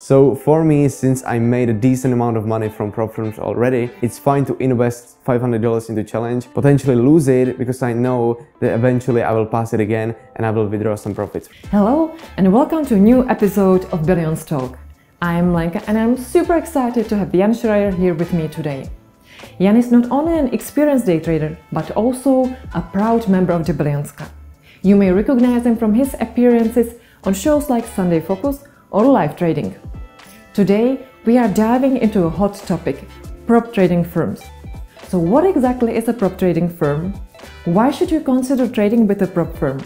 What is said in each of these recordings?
So for me, since I made a decent amount of money from prop firms already, it's fine to invest $500 into challenge, potentially lose it because I know that eventually I will pass it again and I will withdraw some profits. Hello and welcome to a new episode of Billions Talk. I'm Lenka and I'm super excited to have Jan Srajer here with me today. Jan is not only an experienced day trader, but also a proud member of the Billions Club. You may recognize him from his appearances on shows like Sunday Focus or live trading. Today, we are diving into a hot topic, prop trading firms. So what exactly is a prop trading firm? Why should you consider trading with a prop firm?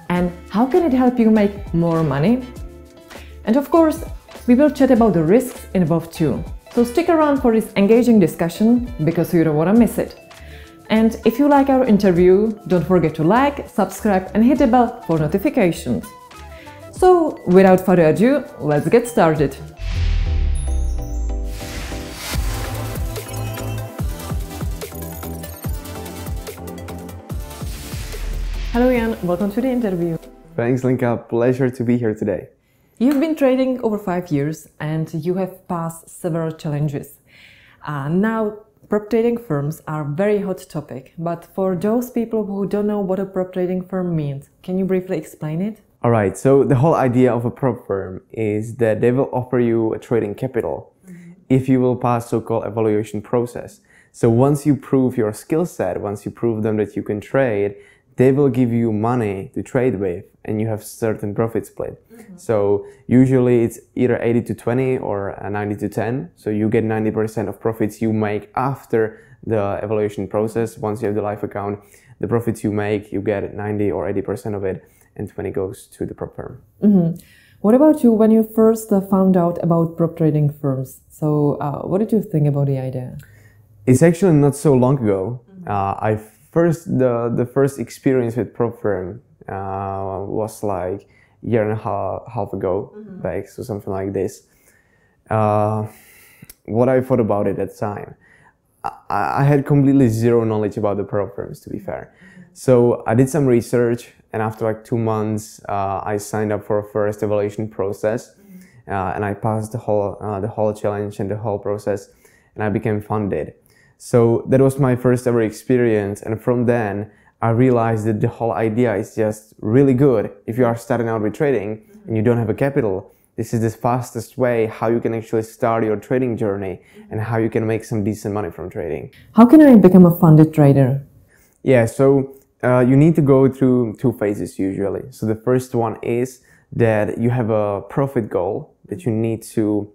And how can it help you make more money? And of course, we will chat about the risks involved too. So stick around for this engaging discussion because you don't want to miss it. And if you like our interview, don't forget to like, subscribe and hit the bell for notifications. So without further ado, let's get started. Hello Jan, welcome to the interview. Thanks Lenka, pleasure to be here today. You've been trading over 5 years and you have passed several challenges. Now, prop trading firms are a very hot topic, but for those people who don't know what a prop trading firm means, can you briefly explain it? Alright, so the whole idea of a prop firm is that they will offer you a trading capital if you will pass so-called evaluation process. So once you prove your skill set, once you prove them that you can trade, they will give you money to trade with and you have certain profit split. So usually it's either 80 to 20 or 90 to 10. So you get 90% of profits you make after the evaluation process. Once you have the live account, the profits you make, you get 90 or 80% of it and 20 goes to the prop firm. What about you when you first found out about prop trading firms? So what did you think about the idea? It's actually not so long ago. The first experience with prop firm was like a year and a half ago back, so something like this. What I thought about it at the time, I had completely zero knowledge about the prop firms, to be fair. So I did some research, and after like 2 months, I signed up for a first evaluation process, and I passed the whole challenge and the whole process, and I became funded. So that was my first ever experience, and from then I realized that the whole idea is just really good. If you are starting out with trading and you don't have a capital, this is the fastest way how you can actually start your trading journey and how you can make some decent money from trading. How can I become a funded trader? Yeah, so you need to go through 2 phases usually. So the first one is that you have a profit goal that you need to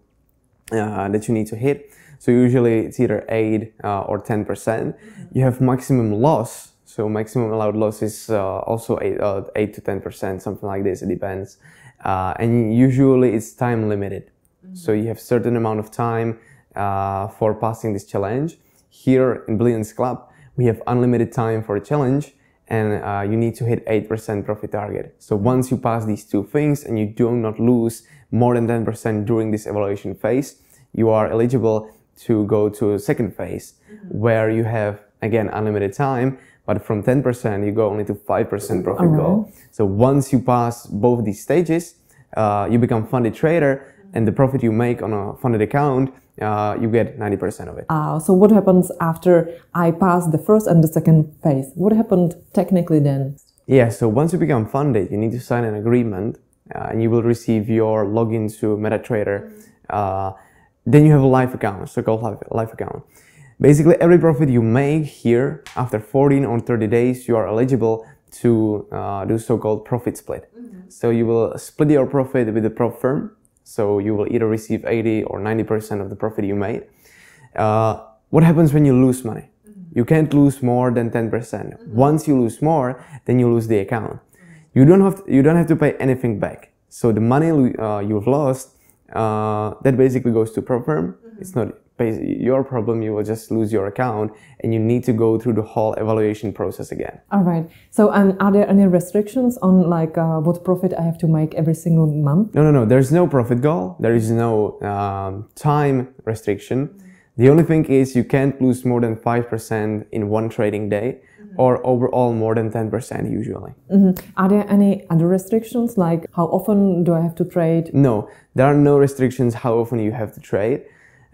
hit. So usually it's either 8 or 10%. You have maximum loss. So maximum allowed loss is also 8 to 10%, something like this. It depends. And usually it's time limited. So you have certain amount of time for passing this challenge. Here in Billions Club, we have unlimited time for a challenge, and you need to hit 8% profit target. So once you pass these 2 things and you do not lose more than 10% during this evaluation phase, you are eligible to go to a second phase where you have again unlimited time, but from 10% you go only to 5% profit goal. So once you pass both these stages, you become funded trader, and the profit you make on a funded account, you get 90% of it. So what happens after I pass the first and the second phase? What happened technically then? Yeah, so once you become funded, you need to sign an agreement and you will receive your login to MetaTrader. Then you have a live account, so-called live account. Basically, every profit you make here, after 14 or 30 days, you are eligible to do so-called profit split. So you will split your profit with the prop firm. So you will either receive 80 or 90% of the profit you made. What happens when you lose money? You can't lose more than 10%. Once you lose more, then you lose the account. You don't have to pay anything back. So the money you've lost, that basically goes to prop firm. It's not your problem. You will just lose your account and you need to go through the whole evaluation process again. All right. So are there any restrictions on like what profit I have to make every single month? No. There's no profit goal. There is no time restriction. The only thing is you can't lose more than 5% in one trading day. or overall more than 10% usually. Are there any other restrictions, like how often do I have to trade? No, there are no restrictions how often you have to trade.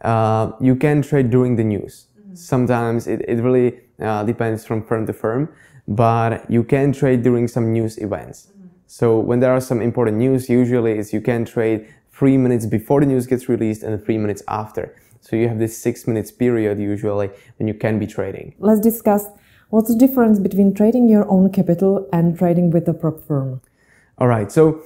You can trade during the news. Sometimes it really depends from firm to firm, but you can trade during some news events. So when there are some important news, usually you can trade 3 minutes before the news gets released and 3 minutes after. So you have this 6 minutes period usually when you can be trading. Let's discuss what's the difference between trading your own capital and trading with a prop firm. All right, so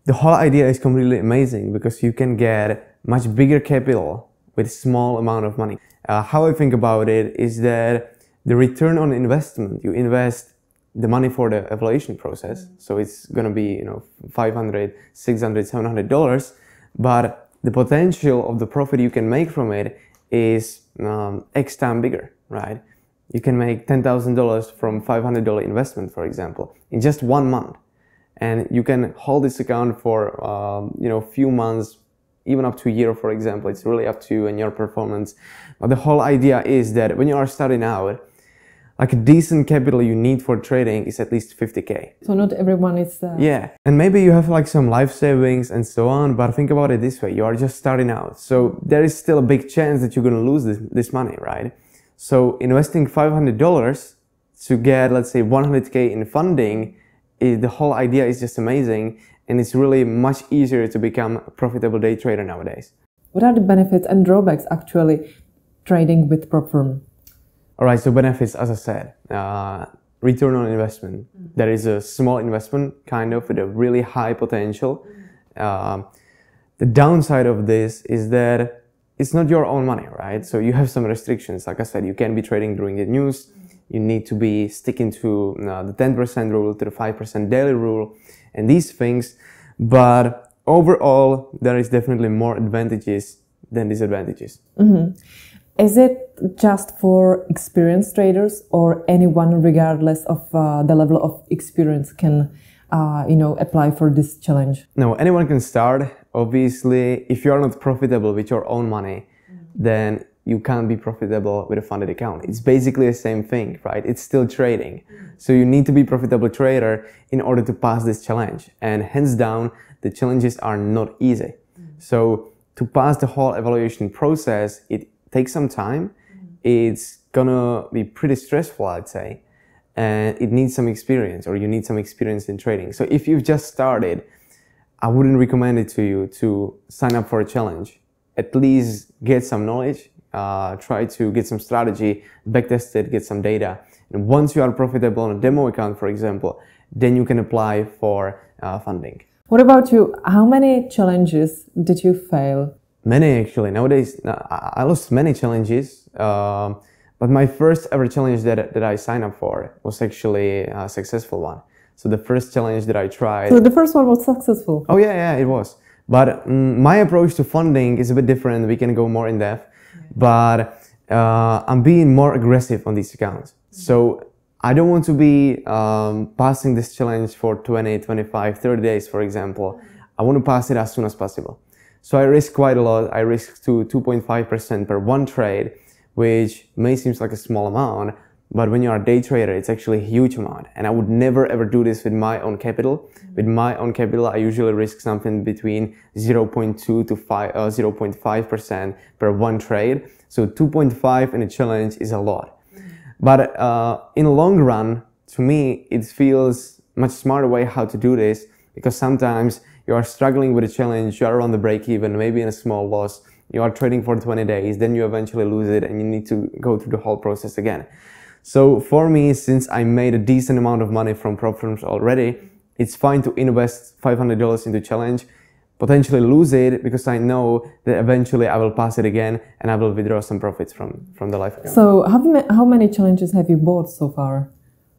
the whole idea is completely amazing because you can get much bigger capital with small amount of money. How I think about it is that the return on investment, you invest the money for the evaluation process, so it's gonna be $500, $600, $700, but the potential of the profit you can make from it is X time bigger, right? You can make $10,000 from $500 investment, for example, in just 1 month, and you can hold this account for few months, even up to a year, for example. It's really up to you and your performance. But the whole idea is that when you are starting out, like a decent capital you need for trading is at least 50K. So not everyone is... Yeah, and maybe you have like some life savings and so on, but think about it this way, you are just starting out. So there is still a big chance that you're gonna lose this money, right? So investing $500 to get, let's say, 100K in funding, the whole idea is just amazing. And it's really much easier to become a profitable day trader nowadays. What are the benefits and drawbacks actually trading with prop firm? All right, so benefits, as I said, return on investment. There is a small investment, kind of, with a really high potential. The downside of this is that it's not your own money, right? So you have some restrictions. Like I said, you can't be trading during the news. You need to be sticking to the 10% rule, to the 5% daily rule, and these things. But overall, there is definitely more advantages than disadvantages. Is it just for experienced traders, or anyone, regardless of the level of experience, can apply for this challenge? No, anyone can start. Obviously, if you are not profitable with your own money, then you can't be profitable with a funded account. It's basically the same thing, right? It's still trading. So you need to be a profitable trader in order to pass this challenge. And hands down, the challenges are not easy. So to pass the whole evaluation process, it takes some time. It's gonna be pretty stressful, I'd say. And it needs some experience, or you need some experience in trading. So if you've just started, I wouldn't recommend it to you to sign up for a challenge. At least get some knowledge, try to get some strategy, backtest it, get some data. And once you are profitable on a demo account, for example, then you can apply for funding. What about you? How many challenges did you fail? Many, actually. Nowadays, I lost many challenges. But my first ever challenge that I signed up for was actually a successful one. So the first challenge that I tried... So the first one was successful? Oh yeah, it was. But my approach to funding is a bit different. We can go more in depth. But I'm being more aggressive on these accounts. So I don't want to be passing this challenge for 20, 25, 30 days, for example. I want to pass it as soon as possible. So I risk quite a lot. I risk to 2.5% per one trade, which may seem like a small amount, but when you are a day trader, it's actually a huge amount. And I would never ever do this with my own capital. With my own capital, I usually risk something between 0.2 to 0.5% per one trade. So 2.5 in a challenge is a lot. But in the long run, to me, it feels much smarter way how to do this, because sometimes you are struggling with a challenge, you are on the break even, maybe in a small loss, you are trading for 20 days, then you eventually lose it and you need to go through the whole process again. So for me, since I made a decent amount of money from prop firms already, it's fine to invest $500 into challenge, potentially lose it, because I know that eventually I will pass it again and I will withdraw some profits from the life account. So how many challenges have you bought so far?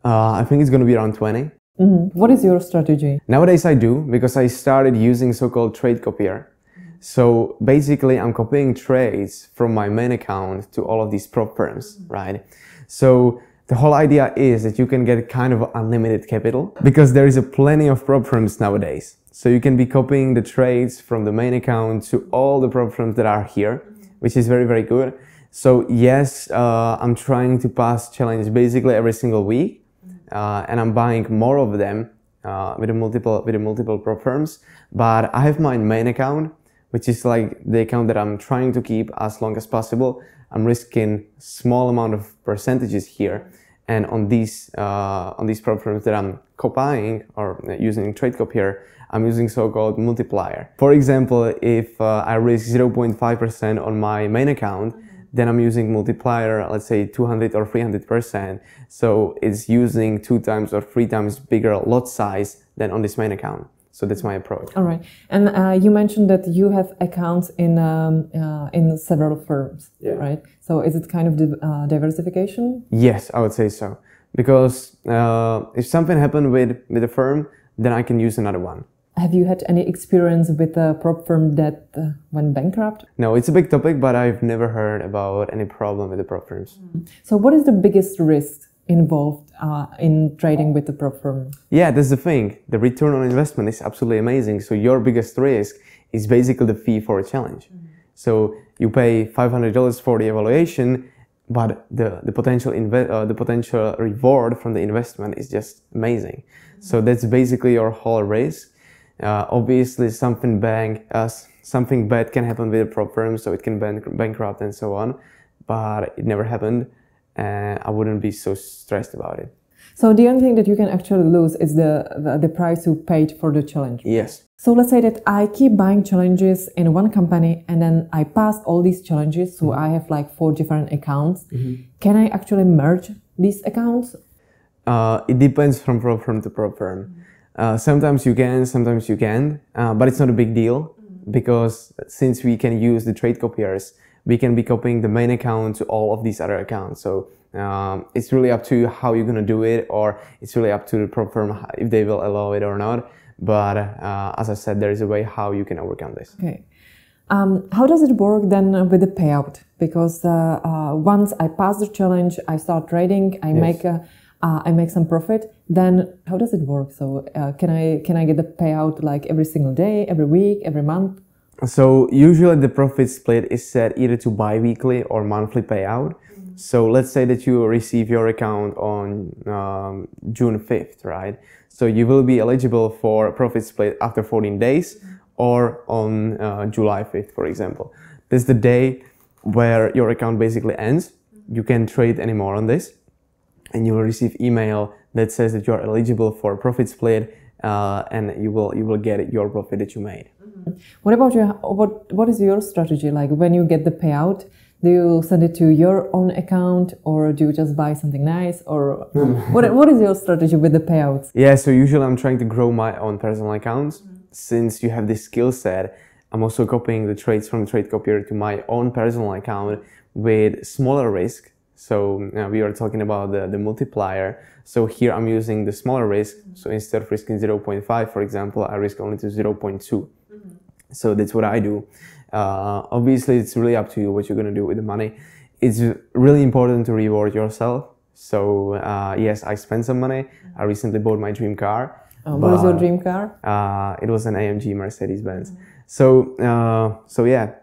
I think it's going to be around 20. What is your strategy? Nowadays I do, because I started using so-called trade copier. So basically I'm copying trades from my main account to all of these prop firms, right? So the whole idea is that you can get kind of unlimited capital, because there is a plenty of prop firms nowadays. So you can be copying the trades from the main account to all the prop firms that are here, which is very, very good. So yes, I'm trying to pass challenge basically every single week. and I'm buying more of them with a multiple prop firms. But I have my main account, which is like the account that I'm trying to keep as long as possible. I'm risking small amount of percentages here, and on these prop firms that I'm copying or using TradeCop here, I'm using so-called multiplier. For example, if I risk 0.5% on my main account, then I'm using multiplier, let's say 200 or 300%. So it's using 2 times or 3 times bigger lot size than on this main account. So that's my approach. All right. And you mentioned that you have accounts in several firms, right? So is it kind of diversification? Yes, I would say so. Because if something happened with a firm, then I can use another one. Have you had any experience with a prop firm that went bankrupt? No, it's a big topic, but I've never heard about any problem with the prop firms. So what is the biggest risk involved in trading with the prop firm? Yeah, that's the thing. The return on investment is absolutely amazing. So your biggest risk is basically the fee for a challenge. So you pay $500 for the evaluation, but the potential reward from the investment is just amazing. So that's basically your whole risk. Obviously, something bad can happen with a prop firm, so it can bankrupt and so on. But it never happened, and I wouldn't be so stressed about it. So the only thing that you can actually lose is the price you paid for the challenge. Yes. So let's say that I keep buying challenges in one company, and then I passed all these challenges. So I have like 4 different accounts. Can I actually merge these accounts? It depends from prop firm to prop firm. Sometimes you can, sometimes you can't, but it's not a big deal because since we can use the trade copiers, we can be copying the main account to all of these other accounts. So it's really up to you how you're going to do it, or it's really up to the prop firm if they will allow it or not. But as I said, there is a way how you can overcome this. Okay. How does it work then with the payout? Because once I pass the challenge, I start trading, I make some profit. Then how does it work? So can I get the payout like every single day, every week, every month? So usually the profit split is set either to bi-weekly or monthly payout. So let's say that you receive your account on June 5th, right? So you will be eligible for a profit split after 14 days or on July 5th, for example. This is the day where your account basically ends. You can't trade anymore on this, and you will receive email that says that you're eligible for a profit split, and you will get your profit that you made. What about what is your strategy? Like when you get the payout, do you send it to your own account, or do you just buy something nice, or what is your strategy with the payouts? Yeah, so usually I'm trying to grow my own personal accounts. Since you have this skill set, I'm also copying the trades from the trade copier to my own personal account with smaller risk. So we are talking about the multiplier. So here I'm using the smaller risk. So instead of risking 0.5, for example, I risk only to 0.2. So that's what I do. Obviously, it's really up to you what you're going to do with the money. It's really important to reward yourself. So yes, I spent some money. I recently bought my dream car. What is your dream car? It was an AMG Mercedes-Benz. So yeah,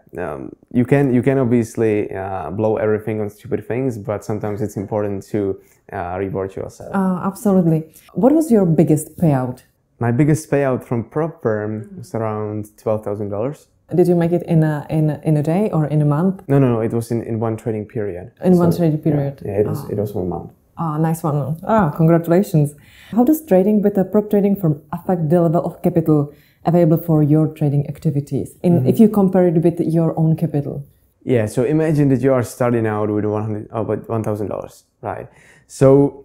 you can obviously blow everything on stupid things, but sometimes it's important to reward yourself. Absolutely. What was your biggest payout? My biggest payout from prop firm was around $12,000. Did you make it in a day or in a month? No. It was in one trading period. One trading period. Yeah, it was 1 month. Nice one. Congratulations. How does trading with a prop trading firm affect the level of capital available for your trading activities if you compare it with your own capital? Yeah, so imagine that you are starting out with $1,000, right? So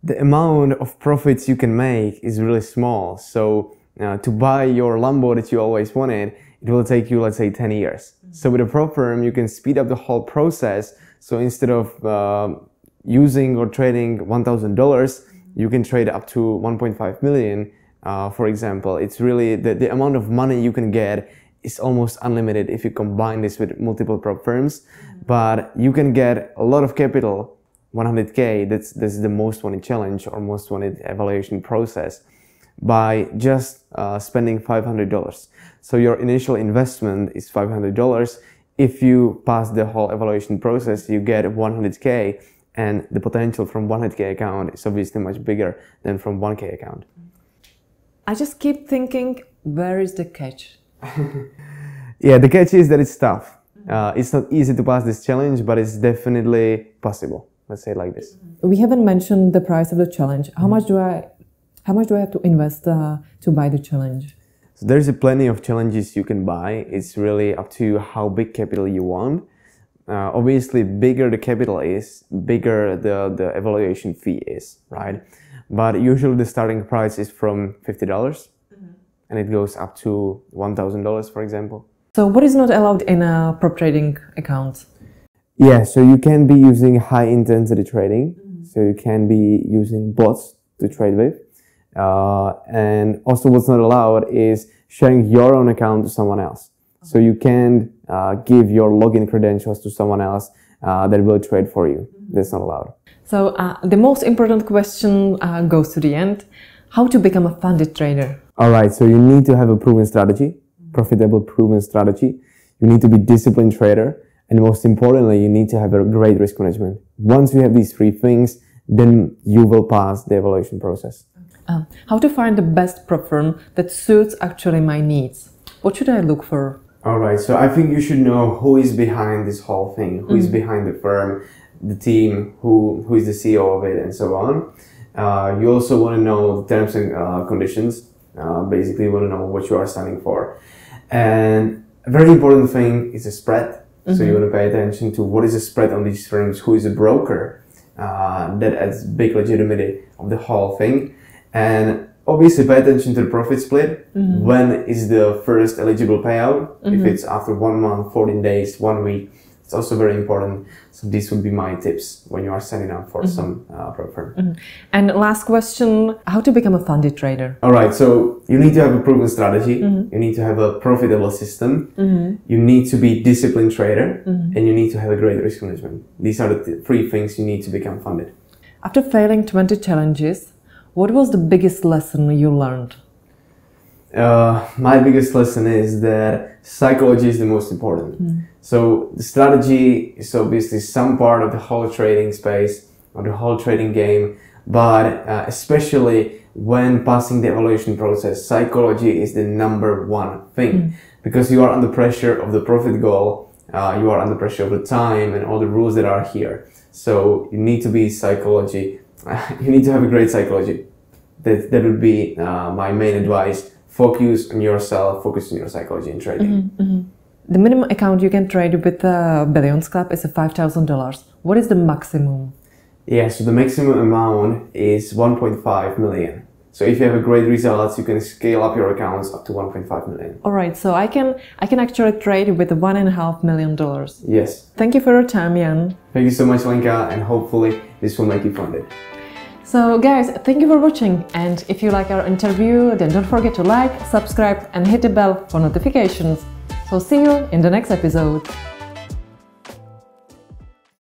the amount of profits you can make is really small. So to buy your Lambo that you always wanted, it will take you, let's say, 10 years. So with a prop firm, you can speed up the whole process. So instead of using or trading $1,000, you can trade up to 1.5 million. For example, it's really the amount of money you can get is almost unlimited if you combine this with multiple prop firms. But you can get a lot of capital, 100K, that's the most wanted challenge or most wanted evaluation process, by just spending $500. So your initial investment is $500. If you pass the whole evaluation process, you get 100K, and the potential from 100K account is obviously much bigger than from 1K account. I just keep thinking, where is the catch? Yeah, the catch is that it's tough. It's not easy to pass this challenge, but it's definitely possible. Let's say it like this. We haven't mentioned the price of the challenge. How much do I have to invest to buy the challenge? So there's plenty of challenges you can buy. It's really up to you how big capital you want. Obviously, bigger the capital is, bigger the evaluation fee is, right? But usually the starting price is from $50, and it goes up to $1,000, for example. So what is not allowed in a prop trading account? Yeah, so you can be using high intensity trading. So you can be using bots to trade with. And also what's not allowed is sharing your own account to someone else. So you can give your login credentials to someone else that will trade for you. That's not allowed. So the most important question goes to the end. How to become a funded trader? All right, so you need to have a proven strategy, profitable proven strategy. You need to be a disciplined trader. And most importantly, you need to have a great risk management. Once you have these three things, then you will pass the evaluation process. How to find the best prop firm that suits actually my needs? What should I look for? All right, so I think you should know who is behind this whole thing, who is behind the firm, the team, who is the CEO of it, and so on. You also want to know the terms and conditions. Basically, you want to know what you are signing for. And a very important thing is the spread. So you want to pay attention to what is the spread on these firms, who is a broker, that adds big legitimacy of the whole thing. And obviously pay attention to the profit split. When is the first eligible payout? If it's after 1 month, 14 days, 1 week, it's also very important. So these would be my tips when you are setting up for some prop firm. And last question, how to become a funded trader? All right, so you need to have a proven strategy. You need to have a profitable system. You need to be a disciplined trader, and you need to have a great risk management. These are the three things you need to become funded. After failing 20 challenges, what was the biggest lesson you learned? My biggest lesson is that psychology is the most important. So the strategy is obviously some part of the whole trading space or the whole trading game, but especially when passing the evaluation process, psychology is the #1 thing because you are under pressure of the profit goal, you are under pressure of the time and all the rules that are here. So you need to be psychology. You need to have a great psychology. That would be my main advice. Focus on yourself, focus on your psychology in trading. The minimum account you can trade with the Billions Club is $5,000. What is the maximum? Yeah, so the maximum amount is 1.5 million. So if you have a great results, you can scale up your accounts up to 1.5 million. All right, so I can actually trade with $1.5 million. Yes. Thank you for your time, Jan. Thank you so much, Lenka, and hopefully this will make you funded. So guys, thank you for watching, and if you like our interview, then don't forget to like, subscribe and hit the bell for notifications. So see you in the next episode.